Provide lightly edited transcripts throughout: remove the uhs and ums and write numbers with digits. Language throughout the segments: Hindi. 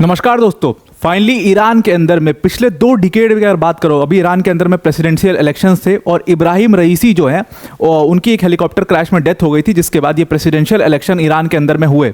नमस्कार दोस्तों। फाइनली ईरान के अंदर में पिछले 2 डिकेड की अगर बात करो, अभी ईरान के अंदर में प्रेसिडेंशियल इलेक्शंस थे और इब्राहिम रईसी जो है उनकी एक हेलीकॉप्टर क्रैश में डेथ हो गई थी, जिसके बाद ये प्रेसिडेंशियल इलेक्शन ईरान के अंदर में हुए।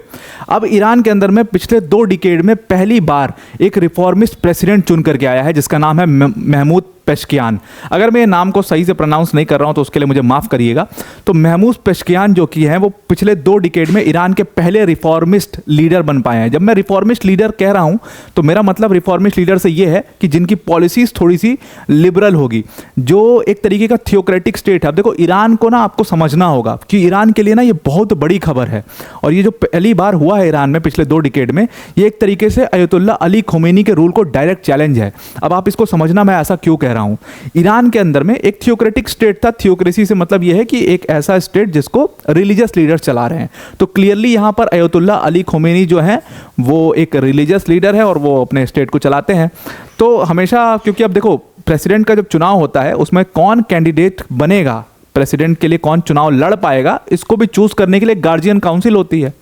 अब ईरान के अंदर में पिछले 2 डिकेड में पहली बार एक रिफॉर्मिस्ट प्रेसिडेंट चुन करके आया है, जिसका नाम है महमूद पेशकियान। अगर मैं ये नाम को सही से प्रोनाउंस नहीं कर रहा हूँ तो उसके लिए मुझे माफ़ करिएगा। तो महमूद पेशकियान जो कि हैं वो पिछले 2 डिकेड में ईरान के पहले रिफॉर्मिस्ट लीडर बन पाए हैं। जब मैं रिफॉर्मिस्ट लीडर कह रहा हूँ तो मेरा मतलब रिफॉर्मिस्ट लीडर से ये है कि जिनकी पॉलिसीज़ थोड़ी सी लिबरल होगी, जो एक तरीके का थियोक्रेटिक स्टेट है। अब देखो, ईरान को ना आपको समझना होगा कि ईरान के लिए ना ये बहुत बड़ी खबर है, और ये जो पहली बार हुआ है ईरान में पिछले 2 डिकेड में, ये एक तरीके से अयतुल्ला अली खोमेनी के रूल को डायरेक्ट चैलेंज है। अब आप इसको समझना मैं ऐसा क्यों कह रहा हूं। ईरान के अंदर में एक थियोक्रेटिक स्टेट था। थियोक्रेसी से मतलब यह है कि एक ऐसा स्टेट जिसको रिलीजियस लीडर्स चला रहे हैं। तो क्लियरली यहां पर अयतुल्ला अली खोमेनी जो है वो एक रिलीजियस लीडर है और वो अपने स्टेट को चलाते हैं। तो हमेशा, क्योंकि अब देखो, प्रेसिडेंट का जब चुनाव होता है उसमें कौन कैंडिडेट बनेगा, प्रेसिडेंट के लिए कौन चुनाव लड़ पाएगा, इसको भी चूज करने के लिए गार्जियन काउंसिल होती है।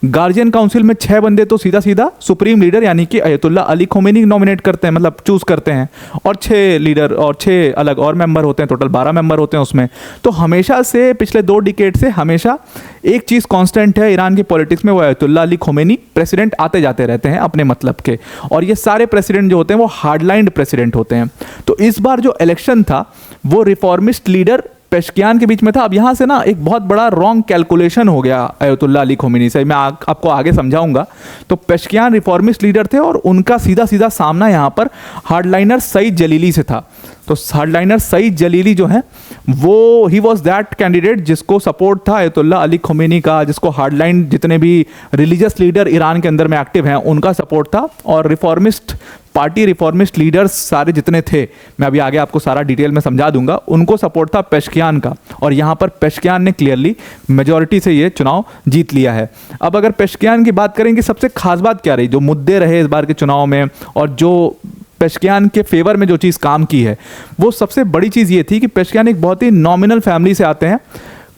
गार्जियन काउंसिल में 6 बंदे तो सीधा सीधा सुप्रीम लीडर यानी कि अयतुल्ला अली खोमेनी नॉमिनेट करते हैं, मतलब चूज करते हैं, और 6 लीडर और 6 अलग और मेंबर होते हैं, टोटल 12 मेंबर होते हैं उसमें। तो हमेशा से पिछले 2 डिकेड से हमेशा एक चीज़ कांस्टेंट है ईरान की पॉलिटिक्स में, वो अयतुल्ला अली खोमेनी प्रेसिडेंट आते जाते रहते हैं अपने मतलब के, और ये सारे प्रेसिडेंट जो होते हैं वो हार्डलाइंड प्रेसिडेंट होते हैं। तो इस बार जो इलेक्शन था वो रिफॉर्मिस्ट लीडर पेशकियान के बीच में था। अब यहाँ से ना एक बहुत बड़ा रॉन्ग कैलकुलेशन हो गया अयतुल्ला अली खोमेनी से, मैं आपको आगे समझाऊंगा। तो पेशकियान रिफॉर्मिस्ट लीडर थे और उनका सीधा सीधा सामना यहाँ पर हार्डलाइनर सईद जलीली से था। तो हार्डलाइनर सईद जलीली जो है वो ही वॉज दैट कैंडिडेट जिसको सपोर्ट था अयतुल्ला अली खोमेनी का, जिसको हार्डलाइन जितने भी रिलीजियस लीडर ईरान के अंदर में एक्टिव हैं उनका सपोर्ट था, और रिफॉर्मिस्ट पार्टी, रिफॉर्मिस्ट लीडर्स सारे जितने थे, मैं अभी आगे आपको सारा डिटेल में समझा दूंगा, उनको सपोर्ट था पेशकियान का। और यहाँ पर पेशकियान ने क्लियरली मेजॉरिटी से ये चुनाव जीत लिया है। अब अगर पेशकियान की बात करें कि सबसे खास बात क्या रही, जो मुद्दे रहे इस बार के चुनाव में और जो पेशकियान के फेवर में जो चीज़ काम की है, वो सबसे बड़ी चीज़ ये थी कि पेशकियान एक बहुत ही नॉमिनल फैमिली से आते हैं।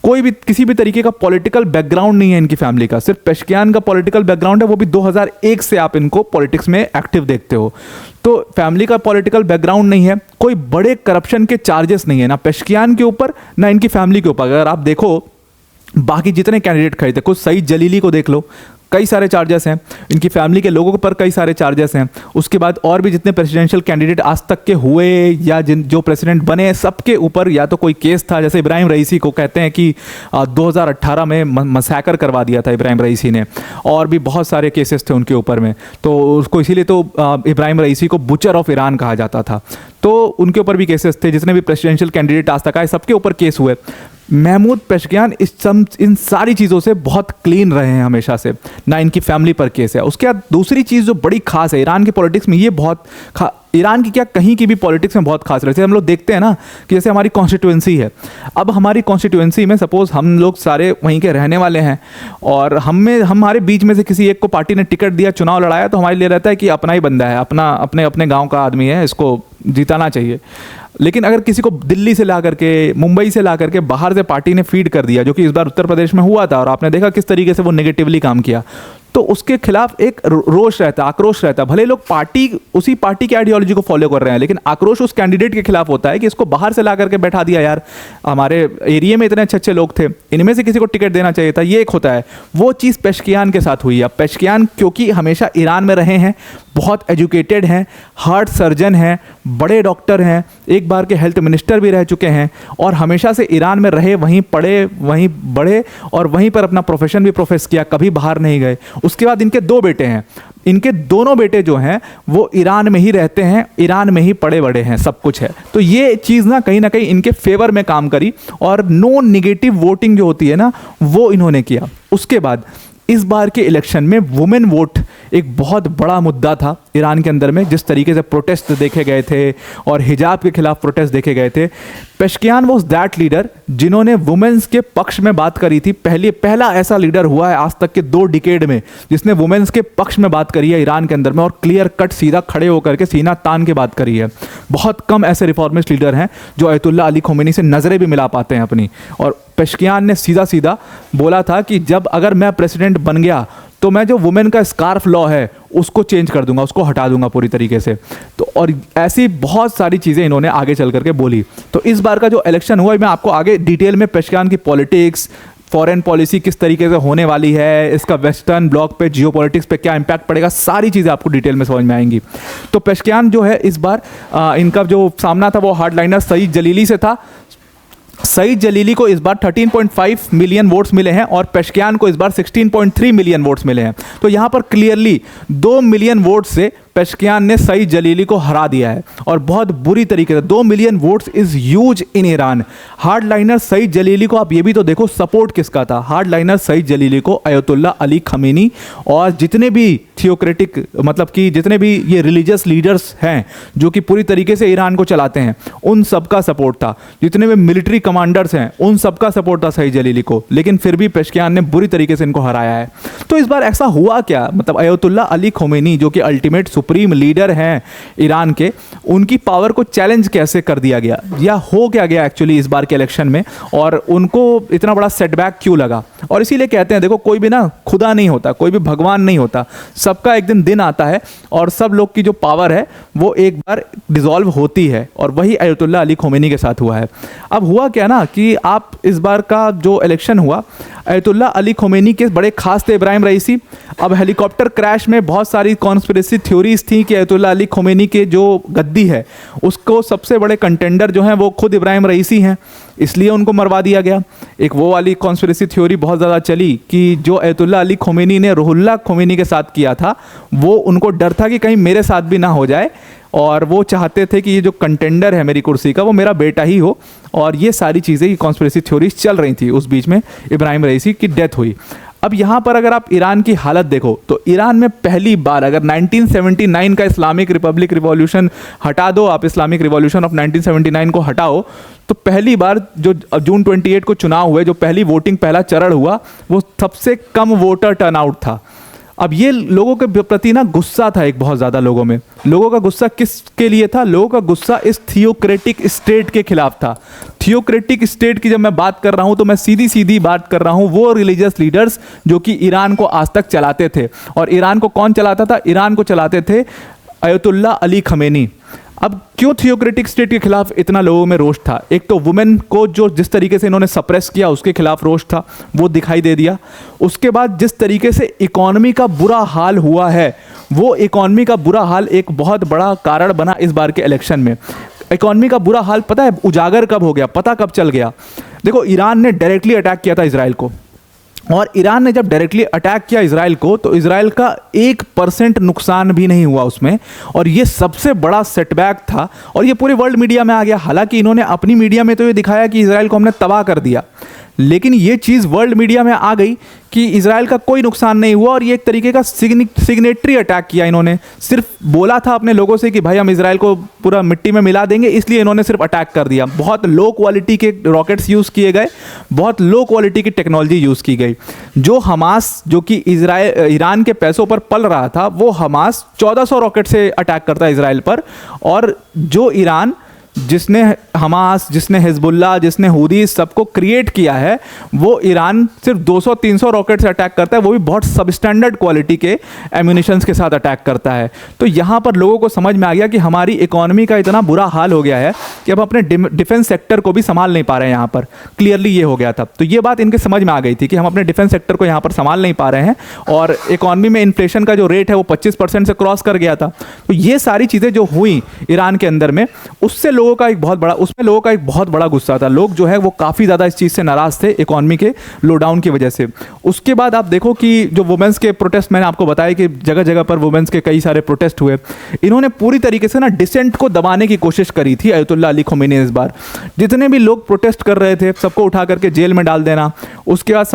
कोई भी किसी भी तरीके का पॉलिटिकल बैकग्राउंड नहीं है इनकी फैमिली का, सिर्फ पेशकियान का पॉलिटिकल बैकग्राउंड है, वो भी 2001 से आप इनको पॉलिटिक्स में एक्टिव देखते हो। तो फैमिली का पॉलिटिकल बैकग्राउंड नहीं है, कोई बड़े करप्शन के चार्जेस नहीं है ना पेशकियान के ऊपर ना इनकी फैमिली के ऊपर। अगर आप देखो बाकी जितने कैंडिडेट खड़े थे, कुछ सईद जलीली को देख लो, कई सारे चार्जेस हैं, इनकी फैमिली के लोगों पर कई सारे चार्जेस हैं। उसके बाद और भी जितने प्रेसिडेंशियल कैंडिडेट आज तक के हुए या जो प्रेसिडेंट बने, सबके ऊपर या तो कोई केस था, जैसे इब्राहिम रईसी को कहते हैं कि 2018 में मसैकर करवा दिया था इब्राहिम रईसी ने, और भी बहुत सारे केसेस थे उनके ऊपर में। तो उसको इसीलिए तो इब्राहिम रईसी को बुचर ऑफ ईरान कहा जाता था। तो उनके ऊपर भी केसेस थे, जितने भी प्रेसिडेंशियल कैंडिडेट आज तक आए सबके ऊपर केस हुए। महमूद पेशकियान इन सारी चीज़ों से बहुत क्लीन रहे हैं हमेशा से, ना इनकी फैमिली पर केस है। उसके बाद दूसरी चीज़ जो बड़ी खास है ईरान की पॉलिटिक्स में, ये बहुत ईरान की क्या कहीं की भी पॉलिटिक्स में बहुत खास रहती है। हम लोग देखते हैं ना कि जैसे हमारी कॉन्स्टिट्यूएंसी है, अब हमारी कॉन्स्टिट्यूएंसी में सपोज हम लोग सारे वहीं के रहने वाले हैं और हमारे बीच में से किसी एक को पार्टी ने टिकट दिया, चुनाव लड़ाया, तो हमारे लिए रहता है कि अपना ही बंदा है, अपने अपने गाँव का आदमी है, इसको जिताना चाहिए। लेकिन अगर किसी को दिल्ली से ला करके, मुंबई से ला करके बाहर से पार्टी ने फीड कर दिया, जो कि इस बार उत्तर प्रदेश में हुआ था और आपने देखा किस तरीके से वो नेगेटिवली काम किया, तो उसके खिलाफ एक रोष रहता है, आक्रोश रहता है। भले लोग उसी पार्टी की आइडियोलॉजी को फॉलो कर रहे हैं, लेकिन आक्रोश उस कैंडिडेट के खिलाफ होता है कि इसको बाहर से ला करके बैठा दिया, यार हमारे एरिया में इतने अच्छे अच्छे लोग थे, इनमें से किसी को टिकट देना चाहिए था, ये एक होता है। वो चीज़ पेशकियान के साथ हुई है। पेशकियान क्योंकि हमेशा ईरान में रहे हैं, बहुत एजुकेटेड हैं, हार्ट सर्जन हैं, बड़े डॉक्टर हैं, एक बार के हेल्थ मिनिस्टर भी रह चुके हैं, और हमेशा से ईरान में रहे, वहीं पढ़े, वहीं बढ़े और वहीं पर अपना प्रोफेशन भी प्रोफेस किया, कभी बाहर नहीं गए। उसके बाद इनके 2 बेटे हैं, इनके दोनों बेटे जो हैं वो ईरान में ही रहते हैं, ईरान में ही पड़े बड़े हैं, सब कुछ है। तो ये चीज़ ना कहीं इनके फेवर में काम करी, और नो नेगेटिव वोटिंग जो होती है ना वो इन्होंने किया। उसके बाद इस बार के इलेक्शन में वुमेन वोट एक बहुत बड़ा मुद्दा था ईरान के अंदर में, जिस तरीके से प्रोटेस्ट देखे गए थे और हिजाब के खिलाफ प्रोटेस्ट देखे गए थे। पेशकियान वॉज दैट लीडर जिन्होंने वुमेन्स के पक्ष में बात करी थी। पहला ऐसा लीडर हुआ है आज तक के 2 डिकेड में जिसने वुमेन्स के पक्ष में बात करी है ईरान के अंदर में, और क्लियर कट सीधा खड़े होकर के सीना तान के बात करी है। बहुत कम ऐसे रिफॉर्मिस्ट लीडर हैं जो अयतुल्ला अली खोमेनी से नज़रें भी मिला पाते हैं अपनी। और पेशकियान ने सीधा सीधा बोला था कि जब अगर मैं प्रेसिडेंट बन गया तो मैं जो वुमेन का स्कार्फ लॉ है उसको चेंज कर दूंगा, उसको हटा दूंगा पूरी तरीके से। तो और ऐसी बहुत सारी चीज़ें इन्होंने आगे चल करके बोली। तो इस बार का जो इलेक्शन हुआ, मैं आपको आगे डिटेल में पेशकियान की पॉलिटिक्स, फॉरेन पॉलिसी किस तरीके से होने वाली है, इसका वेस्टर्न ब्लॉक पे जियोपॉलिटिक्स पे क्या इंपैक्ट पड़ेगा, सारी चीज़ें आपको डिटेल में समझ में आएंगी। तो पेशकियान जो है इस बार इनका जो सामना था वो हार्डलाइनर सईद जलीली से था। सईद जलीली को इस बार 13.5 मिलियन वोट्स मिले हैं और पेशकियान को इस बार 16.3 मिलियन वोट्स मिले हैं। तो यहाँ पर क्लियरली 2 मिलियन वोट से पेशकियान ने सईद जलीली को हरा दिया है और बहुत बुरी तरीके से। 2 million votes is huge in Iran. Hardliner Saeed Jalili को आप ये भी तो देखो सपोर्ट किसका था। हार्डलाइनर सईद जलीली को अयतुल्ला अली खमीनी और जितने भी थियोक्रेटिक, मतलब कि जितने भी ये रिलीजियस लीडर्स हैं जो कि पूरी तरीके से ईरान को चलाते हैं, उन सबका सपोर्ट था। जितने भी मिलिट्री कमांडर्स हैं उन सबका सपोर्ट था सईद जलीली को, लेकिन फिर भी पेशकियान ने बुरी तरीके से इनको हराया है। तो इस बार ऐसा हुआ क्या, मतलब अयतुल्ला अली खमीनी जो कि अल्टीमेट सुप्रीम लीडर हैं ईरान के, उनकी पावर को चैलेंज कैसे कर दिया गया या हो क्या गया एक्चुअली इस बार के इलेक्शन में, और उनको इतना बड़ा सेटबैक क्यों लगा। और इसीलिए कहते हैं देखो, कोई भी ना खुदा नहीं होता, कोई भी भगवान नहीं होता, सबका एक दिन आता है और सब लोग की जो पावर है वो एक बार डिसॉल्व होती है, और वही अयतुल्ला अली खमीनी के साथ हुआ है। अब हुआ क्या ना कि आप इस बार का जो इलेक्शन हुआ, अयतुल्ला अली खमीनी के बड़े खास थे इब्राहिम रईसी। अब हेलीकॉप्टर क्रैश में बहुत सारी कॉन्स्पिरेसी थ्योरीज थी कि अयतुल्ला अली खमीनी के जो गद्दी है उसको सबसे बड़े कंटेंडर जो हैं वो खुद इब्राहिम रईसी हैं, इसलिए उनको मरवा दिया गया। एक वो वाली कॉन्स्पिरेसी थ्योरी बहुत ज़्यादा चली कि जो अयतुल्ला अली खमीनी ने रुहुल्लाह खमीनी के साथ किया था, वो उनको डर था कि कहीं मेरे साथ भी ना हो जाए, और वो चाहते थे कि ये जो कंटेंडर है मेरी कुर्सी का वो मेरा बेटा ही हो। और ये सारी चीज़ें, ये कॉन्स्पिरेसी थ्योरीज चल रही थी। उस बीच में इब्राहिम रईसी की डेथ हुई। अब यहाँ पर अगर आप ईरान की हालत देखो तो ईरान में पहली बार, अगर 1979 का इस्लामिक रिपब्लिक रिवॉल्यूशन हटा दो, आप इस्लामिक रिवॉल्यूशन ऑफ 1979 को हटाओ, तो पहली बार जो जून 28 को चुनाव हुए, जो पहली वोटिंग, पहला चरण हुआ, वो सबसे कम वोटर टर्नआउट था। अब ये लोगों के प्रति ना गुस्सा था एक बहुत ज़्यादा लोगों में। लोगों का गुस्सा किसके लिए था? लोगों का गुस्सा इस थियोक्रेटिक स्टेट के खिलाफ था। थियोक्रेटिक स्टेट की जब मैं बात कर रहा हूँ तो मैं सीधी सीधी बात कर रहा हूँ वो रिलीजियस लीडर्स जो कि ईरान को आज तक चलाते थे। और ईरान को कौन चलाता था? ईरान को चलाते थे अयतुल्ला अली खमीनी। अब क्यों थियोक्रेटिक स्टेट के खिलाफ इतना लोगों में रोष था? एक तो वुमेन को जो जिस तरीके से इन्होंने सप्रेस किया उसके खिलाफ रोष था, वो दिखाई दे दिया। उसके बाद जिस तरीके से इकॉनमी का बुरा हाल हुआ है, वो इकॉनमी का बुरा हाल एक बहुत बड़ा कारण बना इस बार के इलेक्शन में। इकॉनमी का बुरा हाल पता है उजागर कब हो गया, पता कब चल गया? देखो, ईरान ने डायरेक्टली अटैक किया था इजराइल को, और ईरान ने जब डायरेक्टली अटैक किया इजराइल को तो इजराइल का 1% नुकसान भी नहीं हुआ उसमें, और ये सबसे बड़ा सेटबैक था। और ये पूरे वर्ल्ड मीडिया में आ गया। हालांकि इन्होंने अपनी मीडिया में तो ये दिखाया कि इजराइल को हमने तबाह कर दिया, लेकिन ये चीज़ वर्ल्ड मीडिया में आ गई कि इजराइल का कोई नुकसान नहीं हुआ, और ये एक तरीके का सिग्नेटरी अटैक किया इन्होंने। सिर्फ बोला था अपने लोगों से कि भाई हम इजराइल को पूरा मिट्टी में मिला देंगे, इसलिए इन्होंने सिर्फ अटैक कर दिया। बहुत लो क्वालिटी के रॉकेट्स यूज़ किए गए, बहुत लो क्वालिटी की टेक्नोलॉजी यूज़ की गई। जो हमास, जो कि ईरान के पैसों पर पल रहा था, वो हमास 1400 रॉकेट से अटैक करता है इजराइल पर। और जो ईरान, जिसने हमास, जिसने हिजबुल्लाह, जिसने हूदी सबको क्रिएट किया है, वो ईरान सिर्फ 200-300 रॉकेट से अटैक करता है, वो भी बहुत सबस्टैंडर्ड क्वालिटी के एम्यूनिशंस के साथ अटैक करता है। तो यहाँ पर लोगों को समझ में आ गया कि हमारी इकोनॉमी का इतना बुरा हाल हो गया है कि अब अपने डिफेंस सेक्टर को भी संभाल नहीं पा रहे हैं। यहाँ पर क्लियरली ये हो गया था। तो ये बात इनके समझ में आ गई थी कि हम अपने डिफेंस सेक्टर को यहाँ पर संभाल नहीं पा रहे हैं, और इकोनॉमी में इन्फ्लेशन का जो रेट है वो 25% से क्रॉस कर गया था। तो ये सारी चीज़ें जो हुई ईरान के अंदर में, उसमें लोगों का एक बहुत बड़ा गुस्सा था। लोग जो है वो काफ़ी ज़्यादा इस चीज़ से नाराज़ थे, इकोनॉमी के लो डाउन की वजह से। उसके बाद आप देखो कि जो वुमेंस के प्रोटेस्ट, मैंने आपको बताया कि जगह जगह पर वुमेंस के कई सारे प्रोटेस्ट हुए। इन्होंने पूरी तरीके से ना डिसेंट को दबाने की कोशिश करी थी अयतुल्ला अली खमीनी ने इस बार। जितने भी लोग प्रोटेस्ट कर रहे थे सबको उठा करके जेल में डाल देना, उसके बाद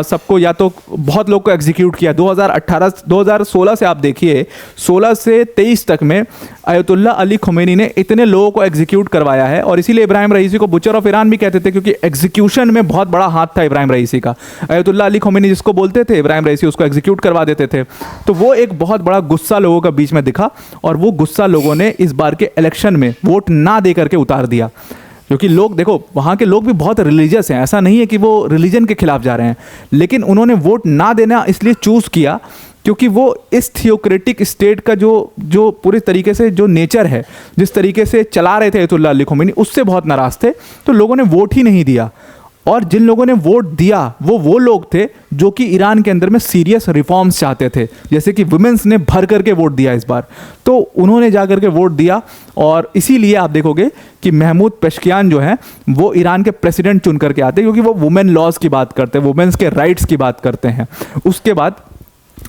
सबको या तो बहुत लोग को एग्जीक्यूट किया। 2016 से आप देखिए, 16 से 23 तक में अयतुल्ला अली खमीनी ने इतने लोगों को एग्जीक्यूट करवाया है। और इसीलिए इब्राहिम रईसी को बुचर ऑफ ईरान भी कहते थे, क्योंकि एग्जीक्यूशन में बहुत बड़ा हाथ था इब्राहिम रईसी का। अयतुल्ला अली खमीनी जिसको बोलते थे, इब्राहिम रईसी उसको एग्जीक्यूट करवा देते थे। तो वो एक बहुत बड़ा गुस्सा लोगों का बीच में दिखा, और वो गुस्सा लोगों ने इस बार के इलेक्शन में वोट ना दे करके उतार दिया। क्योंकि लोग, देखो, वहाँ के लोग भी बहुत रिलीजियस हैं, ऐसा नहीं है कि वो रिलीजन के खिलाफ जा रहे हैं, लेकिन उन्होंने वोट ना देना इसलिए चूज़ किया क्योंकि वो इस थियोक्रेटिक स्टेट का जो पूरी तरीके से जो नेचर है, जिस तरीके से चला रहे थे अयतुल्लाह अली खोमेनी, उससे बहुत नाराज़ थे। तो लोगों ने वोट ही नहीं दिया। और जिन लोगों ने वोट दिया वो लोग थे जो कि ईरान के अंदर में सीरियस रिफॉर्म्स चाहते थे, जैसे कि वुमेन्स ने भर करके वोट दिया इस बार, तो उन्होंने जा करके वोट दिया। और इसीलिए आप देखोगे कि महमूद पेशकियान जो हैं वो ईरान के प्रेसिडेंट चुन करके आते हैं, क्योंकि वो वुमेन लॉज की बात करते हैं, वुमेन्स के राइट्स की बात करते हैं। उसके बाद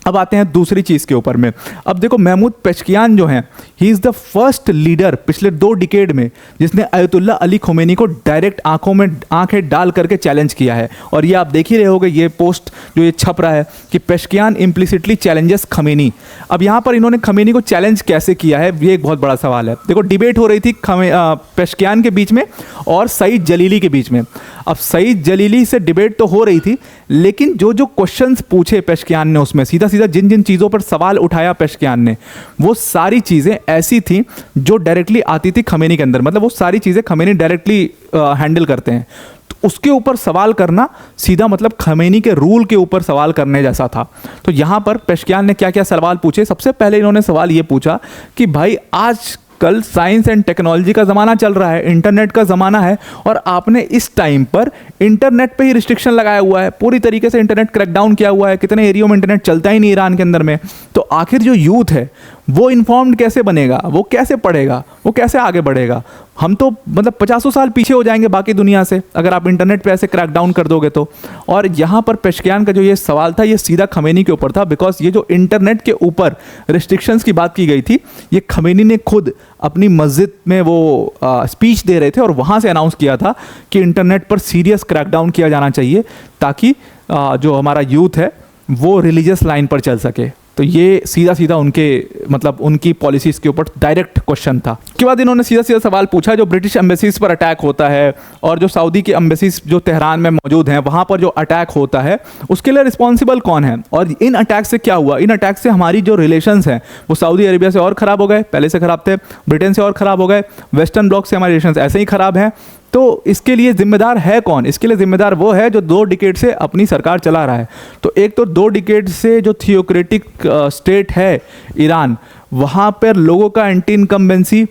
अब आते हैं दूसरी चीज़ के ऊपर में। अब देखो महमूद पेशकियान जो हैं, he is the first leader पिछले 2 डिकेड में जिसने अयतुल्लाह अली खोमेनी को डायरेक्ट आंखों में आंखें डाल करके चैलेंज किया है। और ये आप देख ही रहे होगे, ये पोस्ट जो ये छप रहा है कि पेशकियान इम्प्लिसिटली चैलेंजेस खमेनी। अब यहाँ पर इन्होंने खमेनी को चैलेंज कैसे किया है, ये एक बहुत बड़ा सवाल है। देखो डिबेट हो रही थी पेशकियान के बीच में और सईद जलीली के बीच में। अब सईद जलीली से डिबेट तो हो रही थी, लेकिन जो क्वेश्चंस पूछे पेशकियान ने, उसमें सीधा सीधा जिन चीज़ों पर सवाल उठाया पेशकियान ने, वो सारी चीज़ें ऐसी थी जो डायरेक्टली आती थी खमेनी के अंदर। मतलब वो सारी चीज़ें खमेनी डायरेक्टली हैंडल करते हैं, तो उसके ऊपर सवाल करना सीधा मतलब खमेनी के रूल के ऊपर सवाल करने जैसा था। तो यहाँ पर पेशकियान ने क्या क्या सवाल पूछे। सबसे पहले इन्होंने सवाल ये पूछा कि भाई आज कल साइंस एंड टेक्नोलॉजी का ज़माना चल रहा है, इंटरनेट का ज़माना है, और आपने इस टाइम पर इंटरनेट पे ही रिस्ट्रिक्शन लगाया हुआ है, पूरी तरीके से इंटरनेट क्रैकडाउन किया हुआ है, कितने एरियो में इंटरनेट चलता ही नहीं ईरान के अंदर में। तो आखिर जो यूथ है वो इन्फॉर्म्ड कैसे बनेगा, वो कैसे पढ़ेगा, वो कैसे आगे बढ़ेगा? हम तो मतलब 50 साल पीछे हो जाएंगे बाकी दुनिया से अगर आप इंटरनेट पे ऐसे क्रैकडाउन कर दोगे तो। और यहाँ पर पेशकियान का जो ये सवाल था, ये सीधा खमेनी के ऊपर था, बिकॉज ये जो इंटरनेट के ऊपर रिस्ट्रिक्शंस की बात की गई थी, ये खमेनी ने खुद अपनी मस्जिद में वो स्पीच दे रहे थे और वहाँ से अनाउंस किया था कि इंटरनेट पर सीरियस क्रैकडाउन किया जाना चाहिए, ताकि जो हमारा यूथ है वो रिलीजियस लाइन पर चल सके। तो ये सीधा सीधा उनके मतलब उनकी पॉलिसीज़ के ऊपर डायरेक्ट क्वेश्चन था। उसके बाद इन्होंने सीधा सीधा सवाल पूछा, जो ब्रिटिश एम्बेसीज पर अटैक होता है और जो सऊदी की एम्बेसीज जो तेहरान में मौजूद हैं, वहाँ पर जो अटैक होता है, उसके लिए रिस्पॉन्सिबल कौन है, और इन अटैक से क्या हुआ? इन अटैक से हमारी जो रिलेशंस हैं वो सऊदी अरेबिया से और ख़राब हो गए, पहले से ख़राब थे, ब्रिटेन से और ख़राब हो गए, वेस्टर्न ब्लॉक से हमारे रिलेशंस ऐसे ही ख़राब हैं। तो इसके लिए जिम्मेदार है कौन? इसके लिए जिम्मेदार वो है जो 2 डिकेड से अपनी सरकार चला रहा है। तो एक तो 2 डिकेड से जो थियोक्रेटिक स्टेट है ईरान, वहाँ पर लोगों का एंटी इनकम्बेंसी,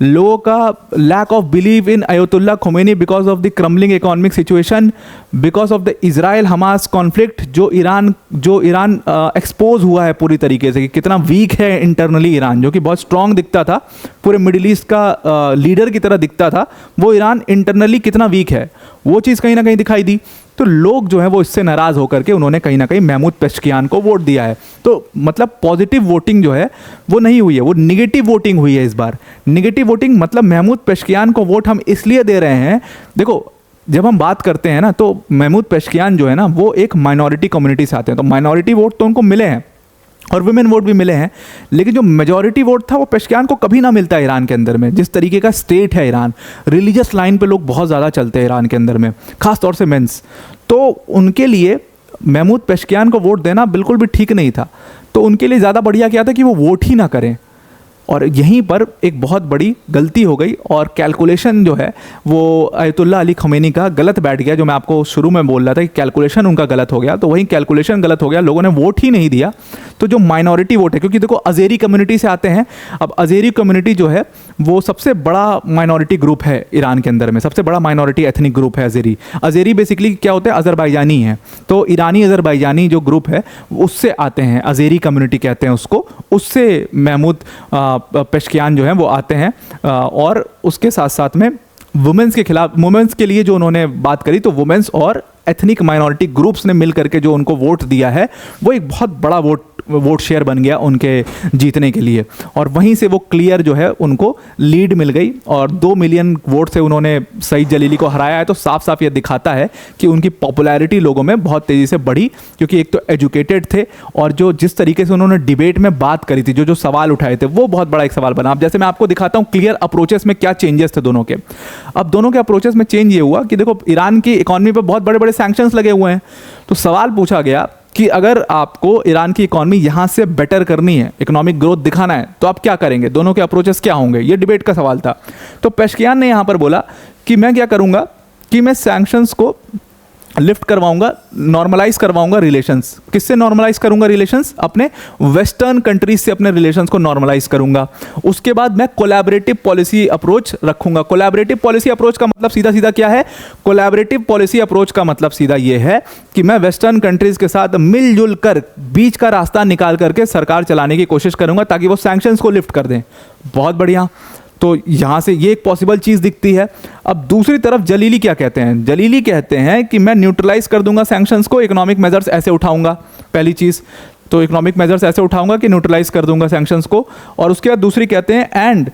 लोगों का lack of believe in Ayatollah Khomeini because of the crumbling economic situation, because of the Israel Hamas conflict, जो ईरान एक्सपोज हुआ है पूरी तरीके से कि कितना वीक है इंटरनली ईरान, जो कि बहुत स्ट्रांग दिखता था, पूरे मिडिल ईस्ट का लीडर की तरह दिखता था, वो ईरान इंटरनली कितना वीक है, वो चीज़ कहीं ना कहीं दिखाई दी। तो लोग जो है वो इससे नाराज़ होकर के उन्होंने कहीं ना कहीं महमूद पेशकियान को वोट दिया है। तो मतलब पॉजिटिव वोटिंग जो है वो नहीं हुई है, वो निगेटिव वोटिंग हुई है इस बार। निगेटिव वोटिंग मतलब महमूद पेशकियान को वोट हम इसलिए दे रहे हैं, देखो जब हम बात करते हैं ना, तो महमूद पेशकियान जो है ना वो एक माइनॉरिटी कम्युनिटी से आते हैं, तो माइनॉरिटी वोट तो उनको मिले हैं और वुमेन वोट भी मिले हैं, लेकिन जो मेजॉरिटी वोट था वो पेशकियान को कभी ना मिलता ईरान के अंदर में। जिस तरीके का स्टेट है ईरान, रिलीजियस लाइन पे लोग बहुत ज़्यादा चलते हैं ईरान के अंदर में, ख़ास तौर से मेंस, तो उनके लिए महमूद पेशकियान को वोट देना बिल्कुल भी ठीक नहीं था। तो उनके लिए ज़्यादा बढ़िया क्या था कि वो वोट ही ना करें, और यहीं पर एक बहुत बड़ी गलती हो गई और कैलकुलेशन जो है वो अयतुल्लाह अली खमेनी का गलत बैठ गया। जो मैं आपको शुरू में बोल रहा था कि कैलकुलेशन उनका गलत हो गया, तो वहीं कैलकुलेशन गलत हो गया, लोगों ने वोट ही नहीं दिया। तो जो माइनॉरिटी वोट है, क्योंकि देखो अज़ेरी कम्युनिटी से आते हैं, अब अज़ेरी कम्युनिटी जो है वो सबसे बड़ा माइनॉरिटी ग्रुप है ईरान के अंदर में, सबसे बड़ा माइनॉरिटी एथनिक ग्रुप है अज़ेरी। अज़ेरी बेसिकली क्या होता है, अज़रबैजानी है, तो ईरानी अज़रबैजानी जो ग्रुप है उससे आते हैं, अज़ेरी कम्युनिटी कहते हैं उसको, उससे महमूद पेशकियान जो हैं वो आते हैं। और उसके साथ साथ में वुमेंस के खिलाफ, वुमेंस के लिए जो उन्होंने बात करी, तो वुमेंस और एथनिक माइनॉरिटी ग्रुप्स ने मिल करके जो उनको वोट दिया है, वो एक बहुत बड़ा वोट शेयर बन गया उनके जीतने के लिए, और वहीं से वो क्लियर जो है उनको लीड मिल गई और 2 मिलियन वोट से उन्होंने सईद जलीली को हराया है। तो साफ साफ ये दिखाता है कि उनकी पॉपुलैरिटी लोगों में बहुत तेज़ी से बढ़ी, क्योंकि एक तो एजुकेटेड थे और जो जिस तरीके से उन्होंने डिबेट में बात करी थी, जो सवाल उठाए थे, वो बहुत बड़ा एक सवाल बना। अब जैसे मैं आपको दिखाता हूँ क्लियर अप्रोचेस में क्या चेंजेस थे दोनों के। अब दोनों के अप्रोचेस में चेंज ये हुआ कि देखो ईरान की इकॉनमी पर बहुत बड़े बड़े सैंक्शंस लगे हुए हैं, तो सवाल पूछा गया कि अगर आपको ईरान की इकॉनमी यहाँ से बेटर करनी है, इकोनॉमिक ग्रोथ दिखाना है, तो आप क्या करेंगे, दोनों के अप्रोचेस क्या होंगे, ये डिबेट का सवाल था। तो पेशकियान ने यहाँ पर बोला कि मैं क्या करूँगा कि मैं सैंक्शंस को लिफ्ट करवाऊंगा, नॉर्मलाइज करवाऊंगा रिलेशंस। किससे नॉर्मलाइज करूंगा रिलेशंस? अपने वेस्टर्न कंट्रीज से अपने रिलेशंस को नॉर्मलाइज करूंगा। उसके बाद मैं कोलैबोरेटिव पॉलिसी अप्रोच रखूंगा। कोलैबोरेटिव पॉलिसी अप्रोच का मतलब सीधा सीधा क्या है? कोलैबोरेटिव पॉलिसी अप्रोच का मतलब सीधा ये है कि मैं वेस्टर्न कंट्रीज के साथ मिलजुल कर बीच का रास्ता निकाल करके सरकार चलाने की कोशिश करूंगा ताकि वो सैंक्शंस को लिफ्ट कर दें। बहुत बढ़िया। तो यहाँ से ये एक पॉसिबल चीज़ दिखती है। अब दूसरी तरफ जलीली क्या कहते हैं? जलीली कहते हैं कि मैं न्यूट्रलाइज कर दूंगा सैंक्शंस को, इकोनॉमिक मेजर्स ऐसे उठाऊंगा। पहली चीज़ तो इकोनॉमिक मेजर्स ऐसे उठाऊंगा कि न्यूट्रलाइज कर दूंगा सैंक्शंस को। और उसके बाद दूसरी कहते हैं and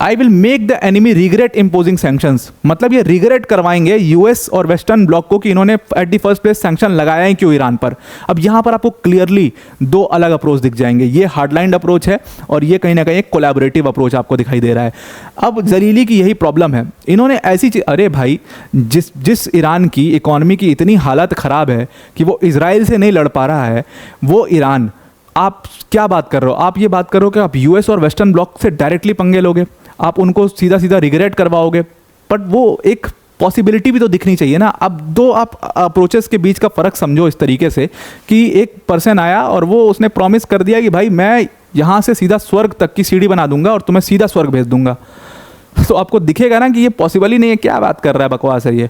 I will make the enemy regret imposing sanctions. मतलब ये रिग्रेट करवाएंगे यूएस और वेस्टर्न ब्लॉक को कि इन्होंने at the first place sanction लगाया है क्यों ईरान पर। अब यहाँ पर आपको क्लियरली दो अलग अप्रोच दिख जाएंगे। ये हार्डलाइन अप्रोच है और ये कहीं ना कहीं एक कोलैबोरेटिव अप्रोच आपको दिखाई दे रहा है। अब जलीली की यही प्रॉब्लम है, इन्होंने ऐसी चीज, अरे भाई जिस ईरान की इकॉनमी की इतनी हालत ख़राब है कि वो इजराइल से नहीं लड़ पा रहा है, वो ईरान, आप क्या बात कर रहे हो? आप ये बात कर रहे हो कि आप यूएस और वेस्टर्न ब्लॉक से डायरेक्टली पंगे लोगे, आप उनको सीधा सीधा रिग्रेट करवाओगे। बट वो एक पॉसिबिलिटी भी तो दिखनी चाहिए ना। अब दो आप अप्रोचेस के बीच का फ़र्क समझो इस तरीके से कि एक पर्सन आया और वो उसने प्रॉमिस कर दिया कि भाई मैं यहाँ से सीधा स्वर्ग तक की सीढ़ी बना दूंगा और तुम्हें सीधा स्वर्ग भेज दूंगा। तो आपको दिखेगा ना कि ये पॉसिबल ही नहीं है, क्या बात कर रहा है, बकवास है ये।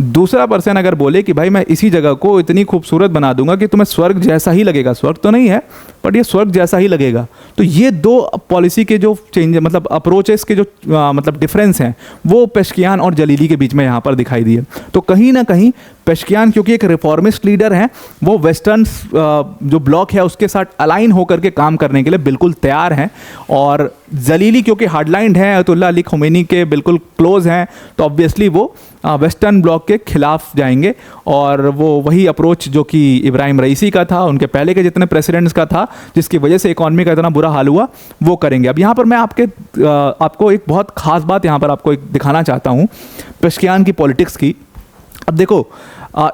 दूसरा पर्सन अगर बोले कि भाई मैं इसी जगह को इतनी खूबसूरत बना दूंगा कि तुम्हें स्वर्ग जैसा ही लगेगा, स्वर्ग तो नहीं है बट ये स्वर्ग जैसा ही लगेगा। तो ये दो पॉलिसी के जो चेंज, मतलब अप्रोचेस के जो मतलब डिफरेंस हैं, वो पेशकियान और जलीली के बीच में यहाँ पर दिखाई दिए। तो कहीं ना कहीं पेशकियान क्योंकि एक रिफॉर्मिस्ट लीडर हैं, वो वेस्टर्न जो ब्लॉक है उसके साथ अलाइन होकर के काम करने के लिए बिल्कुल तैयार हैं। और जलीली क्योंकि हार्डलाइंड हैं, अयतुल्ला अली ख़ुमैनी के बिल्कुल क्लोज हैं, तो ऑब्वियसली वो वेस्टर्न ब्लॉक के खिलाफ जाएंगे और वो वही अप्रोच जो कि इब्राहिम रईसी का था, उनके पहले के जितने प्रेसिडेंट्स का था, जिसकी वजह से इकॉनमी का इतना बुरा हाल हुआ, वो करेंगे। अब यहाँ पर मैं आपको एक बहुत ख़ास बात यहाँ पर आपको एक दिखाना चाहता हूँ पेशकियान की पॉलिटिक्स की। अब देखो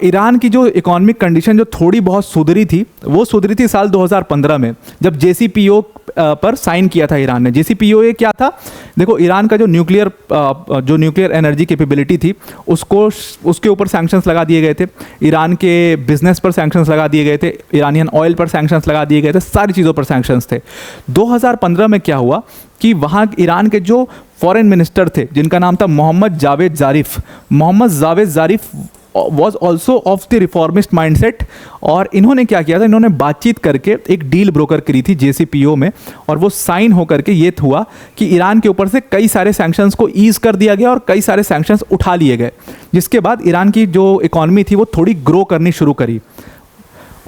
ईरान की जो इकोनॉमिक कंडीशन जो थोड़ी बहुत सुधरी थी, वो सुधरी थी साल 2015 में जब JCPOA पर साइन किया था ईरान ने। JCPOA क्या था? देखो ईरान का जो न्यूक्लियर एनर्जी कैपेबिलिटी थी उसके ऊपर सैंक्शंस लगा दिए गए थे, ईरान के बिजनेस पर सैंक्शंस लगा दिए गए थे, ईरानियन ऑयल पर सैंक्शंस लगा दिए गए थे, सारी चीज़ों पर सैंक्शंस थे। 2015 में क्या हुआ कि वहाँ ईरान के जो फॉरेन मिनिस्टर थे जिनका नाम था Mohammad Javad Zarif was also of the reformist mindset. और इन्होंने क्या किया था, इन्होंने बातचीत करके एक डील ब्रोकर करी थी JCPOA में, और वो साइन होकर के ये हुआ कि ईरान के ऊपर से कई सारे सैंक्शंस को ईज कर दिया गया और कई सारे सैंक्शंस उठा लिए गए, जिसके बाद ईरान की जो इकॉनमी थी वो थोड़ी ग्रो करनी शुरू करी।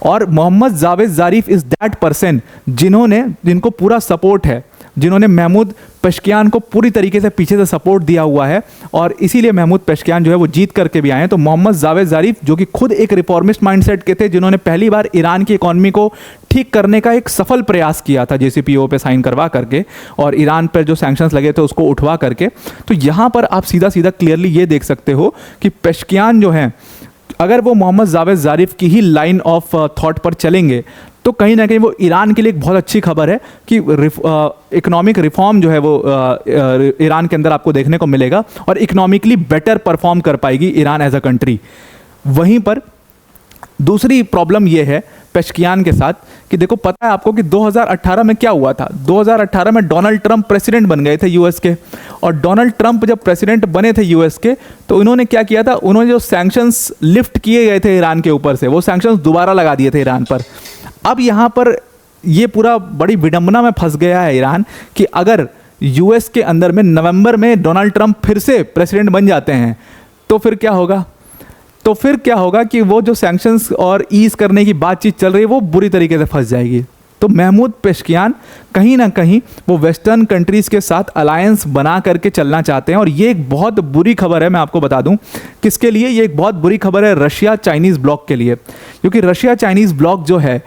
और Mohammad Javad Zarif is that person जिनको पूरा सपोर्ट है, जिन्होंने महमूद पेशकियान को पूरी तरीके से पीछे से सपोर्ट दिया हुआ है, और इसीलिए महमूद पेशकियान जो है वो जीत करके भी आए हैं। तो मोहम्मद जावेद ज़ारिफ जो कि खुद एक रिफॉर्मिस्ट माइंडसेट के थे, जिन्होंने पहली बार ईरान की इकॉनमी को ठीक करने का एक सफल प्रयास किया था JCPOA पे साइन करवा करके, और ईरान पर जो सैंक्शंस लगे थे उसको उठवा करके। तो यहाँ पर आप सीधा सीधा क्लियरली ये देख सकते हो कि पेशकियान जो हैं, अगर वो मोहम्मद जावेद ज़ारिफ की ही लाइन ऑफ थॉट पर चलेंगे तो कहीं ना कहीं वो ईरान के लिए एक बहुत अच्छी खबर है कि इकोनॉमिक रिफॉर्म जो है वो ईरान के अंदर आपको देखने को मिलेगा और इकोनॉमिकली बेटर परफॉर्म कर पाएगी ईरान एज अ कंट्री। वहीं पर दूसरी प्रॉब्लम ये है पेशकियान के साथ कि देखो पता है आपको कि 2018 में क्या हुआ था। 2018 में डोनाल्ड ट्रंप प्रेसिडेंट बन गए थे यूएस के, और डोनाल्ड ट्रंप जब प्रेसिडेंट बने थे यूएस के तो इन्होंने क्या किया था, उन्होंने जो सैंक्शंस लिफ्ट किए गए थे ईरान के ऊपर से, वो सैंक्शंस दोबारा लगा दिए थे ईरान पर। अब यहाँ पर ये पूरा बड़ी विडंबना में फंस गया है ईरान कि अगर यूएस के अंदर में नवंबर में डोनाल्ड ट्रंप फिर से प्रेसिडेंट बन जाते हैं तो फिर क्या होगा, तो फिर क्या होगा कि वो जो सैंक्शंस और ईज करने की बातचीत चल रही है वो बुरी तरीके से फंस जाएगी। तो महमूद पेशकियान कहीं ना कहीं वो वेस्टर्न कंट्रीज़ के साथ अलायंस बना करके चलना चाहते हैं, और ये एक बहुत बुरी खबर है। मैं आपको बता दूं किसके लिए ये एक बहुत बुरी खबर है, रशिया चाइनीज़ ब्लॉक के लिए, क्योंकि रशिया चाइनीज़ ब्लॉक जो है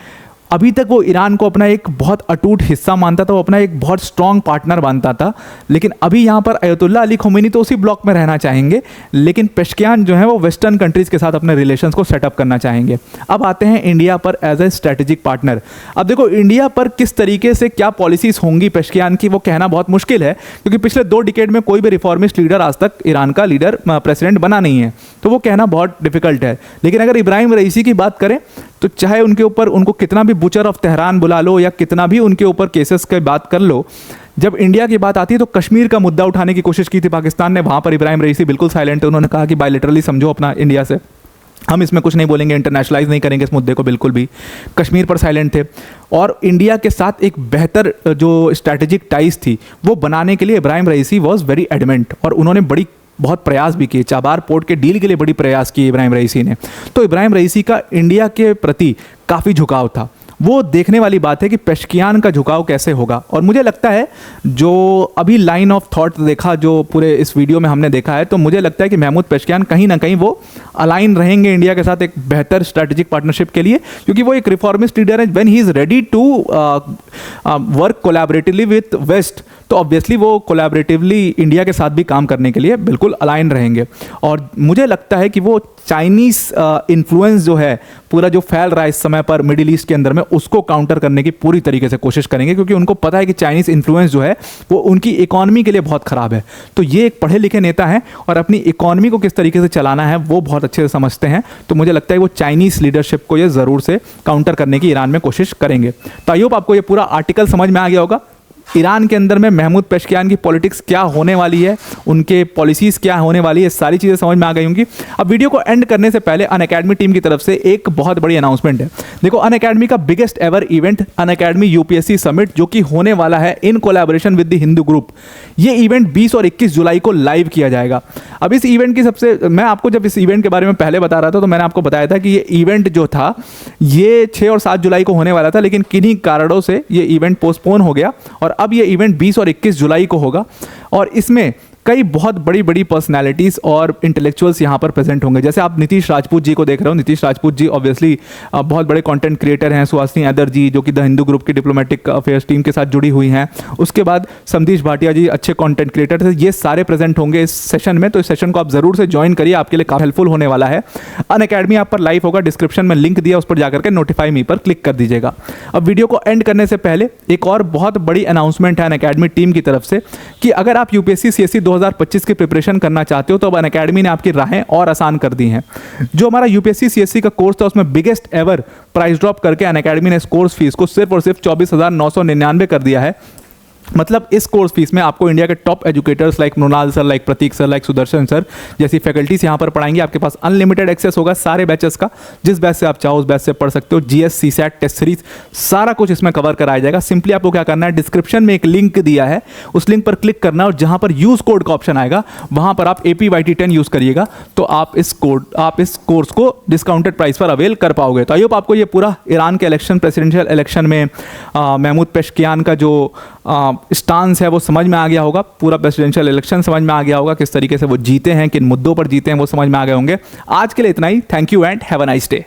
अभी तक वो ईरान को अपना एक बहुत अटूट हिस्सा मानता था, वो अपना एक बहुत स्ट्रॉन्ग पार्टनर मानता था। लेकिन अभी यहाँ पर अयतुल्ला अली खोमेनी तो उसी ब्लॉक में रहना चाहेंगे, लेकिन पेशकियान जो है वो वेस्टर्न कंट्रीज़ के साथ अपने रिलेशंस को सेटअप करना चाहेंगे। अब आते हैं इंडिया पर एज ए स्ट्रेटेजिक पार्टनर। अब देखो इंडिया पर किस तरीके से क्या पॉलिसीज़ होंगी पेशकियान की, वो कहना बहुत मुश्किल है, क्योंकि पिछले 2 डिकेड में कोई भी रिफॉर्मिस्ट लीडर आज तक ईरान का लीडर प्रेसिडेंट बना नहीं है, तो वो कहना बहुत डिफिकल्ट है। लेकिन अगर इब्राहिम रईसी की बात करें तो चाहे उनके ऊपर उनको कितना भी बुचर ऑफ तेहरान बुला लो या कितना भी उनके ऊपर केसेस की बात कर लो, जब इंडिया की बात आती है तो कश्मीर का मुद्दा उठाने की कोशिश की थी पाकिस्तान ने, वहाँ पर इब्राहिम रईसी बिल्कुल साइलेंट है। उन्होंने कहा कि बायलैटरली समझो अपना इंडिया से, हम इसमें कुछ नहीं बोलेंगे, इंटरनेशनलाइज नहीं करेंगे इस मुद्दे को बिल्कुल भी। कश्मीर पर साइलेंट थे। और इंडिया के साथ एक बेहतर जो स्ट्रैटेजिक टाइज थी वो बनाने के लिए इब्राहिम रईसी वॉज वेरी एडमेंट, और उन्होंने बहुत प्रयास भी किए। चाबार पोर्ट के डील के लिए बड़ी प्रयास किए इब्राहिम रईसी ने। तो इब्राहिम रईसी का इंडिया के प्रति काफ़ी झुकाव था। वो देखने वाली बात है कि पेशकियान का झुकाव कैसे होगा। और मुझे लगता है जो अभी लाइन ऑफ थॉट देखा, जो पूरे इस वीडियो में हमने देखा है, तो मुझे लगता है कि महमूद पेशकियान कहीं ना कहीं वो अलाइन रहेंगे इंडिया के साथ एक बेहतर स्ट्रैटेजिक पार्टनरशिप के लिए, क्योंकि वो एक रिफॉर्मिस्ट लीडर है। When he is ready to work collaboratively with West, तो ऑब्वियसली वो कोलैबोरेटिवली इंडिया के साथ भी काम करने के लिए बिल्कुल अलाइन रहेंगे। और मुझे लगता है कि वो चाइनीज़ इन्फ्लुएंस जो है पूरा जो फैल रहा है इस समय पर मिडिल ईस्ट के अंदर में, उसको काउंटर करने की पूरी तरीके से कोशिश करेंगे, क्योंकि उनको पता है कि चाइनीज़ इन्फ्लुएंस जो है वो उनकी इकॉनमी के लिए बहुत ख़राब है। तो ये एक पढ़े लिखे नेता हैं और अपनी इकॉनमी को किस तरीके से चलाना है वो बहुत अच्छे से समझते हैं। तो मुझे लगता है वो चाइनीज़ लीडरशिप को ये ज़रूर से काउंटर करने की ईरान में कोशिश करेंगे। तो आई होप आपको ये पूरा आर्टिकल समझ में आ गया होगा। ईरान के अंदर में महमूद पेशकियान की पॉलिटिक्स क्या होने वाली है, उनके पॉलिसीज़ क्या होने वाली है, सारी चीज़ें समझ में आ गई होंगी। अब वीडियो को एंड करने से पहले अनअकैडमी टीम की तरफ से एक बहुत बड़ी अनाउंसमेंट है। देखो अनअकैडमी का biggest ever event Unacademy UPSC summit, जो कि होने वाला है in collaboration with the Hindu group, ये इवेंट 20 और 21 जुलाई को लाइव किया जाएगा। अब इस इवेंट की मैं आपको जब इस इवेंट के बारे में पहले बता रहा था तो मैंने आपको बताया था कि ये इवेंट जो था ये 6 और 7 जुलाई को होने वाला था, लेकिन किन्हीं कारणों से ये इवेंट पोस्टपोन हो गया और अब ये इवेंट 20 और 21 जुलाई को होगा। और इसमें कई बहुत बड़ी बड़ी पर्सनालिटीज़ और इंटेलेक्चुअल्स यहाँ पर प्रेजेंट होंगे। जैसे आप नीतीश राजपूत जी को देख रहे हो। नीतीश राजपूत जी ऑब्वियसली बहुत बड़े कंटेंट क्रिएटर हैं। सुहासिनी अदर जी जो कि द हिंदू ग्रुप की डिप्लोमेटिक अफेयर्स टीम के साथ जुड़ी हुई हैं। उसके बाद समधीश भाटिया जी अच्छे कंटेंट क्रिएटर थे। ये सारे प्रेजेंट होंगे इस सेशन में, तो इस सेशन को आप ज़रूर से ज्वाइन करिए, आपके लिए काफ़ी हेल्पफुल होने वाला है। अनअकैडमी आप पर लाइव होगा, डिस्क्रिप्शन में लिंक दिया, उस पर जाकर के नोटिफाई मी पर क्लिक कर दीजिएगा। अब वीडियो को एंड करने से पहले एक और बहुत बड़ी अनाउंसमेंट है अनअकैडमी टीम की तरफ से कि अगर आप यूपीएससी सीएससी 2025 की प्रिपरेशन करना चाहते हो तो अब अनअकैडमी ने आपकी राहें और आसान कर दी हैं। जो हमारा यूपीएससी सीएससी का कोर्स था उसमें बिगेस्ट एवर प्राइस ड्रॉप करके अनअकैडमी ने इस कोर्स फीस को सिर्फ और सिर्फ 24,999 कर दिया है। मतलब इस कोर्स फीस में आपको इंडिया के top educators like Mrinal sir, like Prateek sir, like Sudarshan sir जैसी फैकल्टीज यहाँ पर पढ़ाएंगे। आपके पास अनलिमिटेड एक्सेस होगा सारे बैचेस का, जिस बैच से आप चाहो उस बैच से पढ़ सकते हो। जीएस, सीसैट, टेस्ट सीरीज सारा कुछ इसमें कवर कराया जाएगा। सिंपली आपको क्या करना है, डिस्क्रिप्शन में एक लिंक दिया है, उस लिंक पर क्लिक करना और जहाँ पर यूज़ कोड का ऑप्शन आएगा वहाँ पर आप APYT10 यूज़ करिएगा, तो आप इस कोर्स को डिस्काउंटेड प्राइस पर अवेल कर पाओगे। तो आई होप आपको ये पूरा ईरान के इलेक्शन, प्रेसिडेंशियल इलेक्शन में महमूद पेशकियान का जो स्टांस है वो समझ में आ गया होगा। पूरा प्रेसिडेंशियल इलेक्शन समझ में आ गया होगा, किस तरीके से वो जीते हैं, किन मुद्दों पर जीते हैं वो समझ में आ गए होंगे। आज के लिए इतना ही। Thank you and have a nice day.